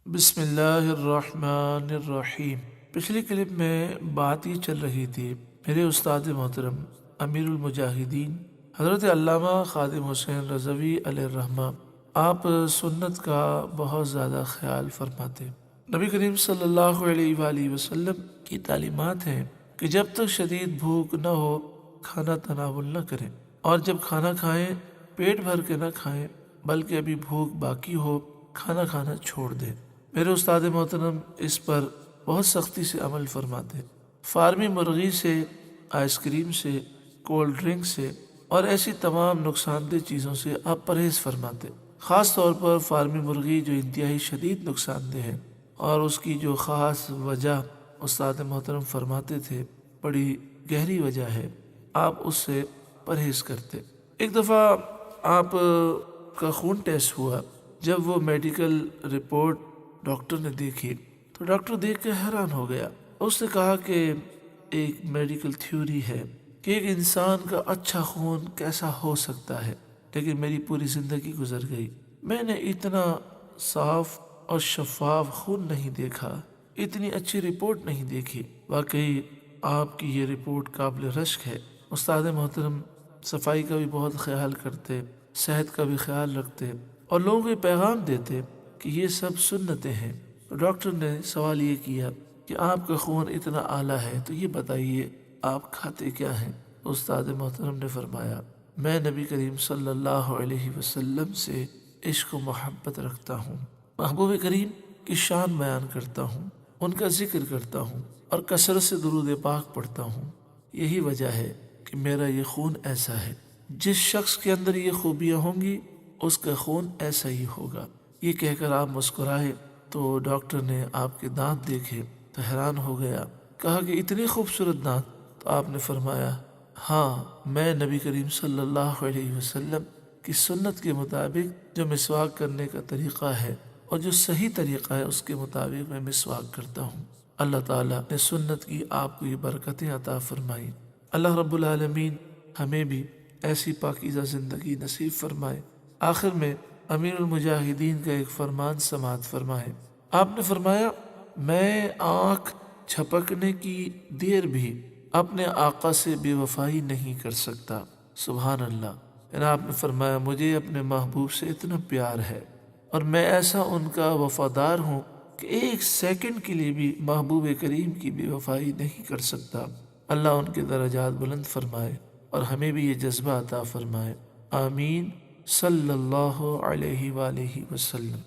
بسم اللہ الرحمن الرحیم۔ پچھلی کلپ میں بات یہ چل رہی تھی میرے استاد محترم امیر المجاہدین حضرت علامہ خادم حسین رضوی علیہ الرحمہ آپ سنت کا بہت زیادہ خیال فرماتے۔ نبی کریم صلی اللہ علیہ وآلہ وسلم کی تعلیمات ہیں کہ جب تک شدید بھوک نہ ہو کھانا تناول نہ کریں، اور جب کھانا کھائیں پیٹ بھر کے نہ کھائیں بلکہ ابھی بھوک باقی ہو کھانا کھانا چھوڑ دیں۔ میرے استاد محترم اس پر بہت سختی سے عمل فرماتے۔ فارمی مرغی سے، آئس کریم سے، کولڈ ڈرنک سے اور ایسی تمام نقصان دہ چیزوں سے آپ پرہیز فرماتے، خاص طور پر فارمی مرغی جو انتہائی شدید نقصان دہ ہے، اور اس کی جو خاص وجہ استاد محترم فرماتے تھے بڑی گہری وجہ ہے، آپ اس سے پرہیز کرتے۔ ایک دفعہ آپ کا خون ٹیسٹ ہوا، جب وہ میڈیکل رپورٹ ڈاکٹر نے دیکھی تو ڈاکٹر دیکھ کے حیران ہو گیا۔ اس نے کہا کہ ایک میڈیکل تھیوری ہے کہ ایک انسان کا اچھا خون کیسا ہو سکتا ہے، لیکن میری پوری زندگی گزر گئی، میں نے اتنا صاف اور شفاف خون نہیں دیکھا، اتنی اچھی رپورٹ نہیں دیکھی۔ واقعی آپ کی یہ رپورٹ قابل رشک ہے۔ استاد محترم صفائی کا بھی بہت خیال کرتے، صحت کا بھی خیال رکھتے اور لوگوں کو پیغام دیتے کہ یہ سب سنتیں ہیں۔ تو ڈاکٹر نے سوال یہ کیا کہ آپ کا خون اتنا اعلیٰ ہے تو یہ بتائیے آپ کھاتے کیا ہیں؟ استاد محترم نے فرمایا، میں نبی کریم صلی اللہ علیہ وسلم سے عشق و محبت رکھتا ہوں، محبوب کریم کی شان بیان کرتا ہوں، ان کا ذکر کرتا ہوں اور کثرت سے درود پاک پڑھتا ہوں۔ یہی وجہ ہے کہ میرا یہ خون ایسا ہے۔ جس شخص کے اندر یہ خوبیاں ہوں گی اس کا خون ایسا ہی ہوگا۔ یہ کہہ کر آپ مسکرائے تو ڈاکٹر نے آپ کے دانت دیکھے تو حیران ہو گیا، کہا کہ اتنے خوبصورت دانت؟ تو آپ نے فرمایا، ہاں، میں نبی کریم صلی اللہ علیہ وسلم کی سنت کے مطابق جو مسواک کرنے کا طریقہ ہے اور جو صحیح طریقہ ہے اس کے مطابق میں مسواک کرتا ہوں۔ اللہ تعالیٰ نے سنت کی آپ کو یہ برکتیں عطا فرمائی۔ اللہ رب العالمین ہمیں بھی ایسی پاکیزہ زندگی نصیب فرمائے۔ آخر میں امیر المجاہدین کا ایک فرمان سماعت فرمائے۔ آپ نے فرمایا، میں آنکھ جھپکنے کی دیر بھی اپنے آقا سے بے وفائی نہیں کر سکتا۔ سبحان اللہ۔ یعنی آپ نے فرمایا مجھے اپنے محبوب سے اتنا پیار ہے اور میں ایسا ان کا وفادار ہوں کہ ایک سیکنڈ کے لیے بھی محبوب کریم کی بے وفائی نہیں کر سکتا۔ اللہ ان کے درجات بلند فرمائے اور ہمیں بھی یہ جذبہ عطا فرمائے۔ آمین۔ صلی اللہ علیہ وآلہ وسلم۔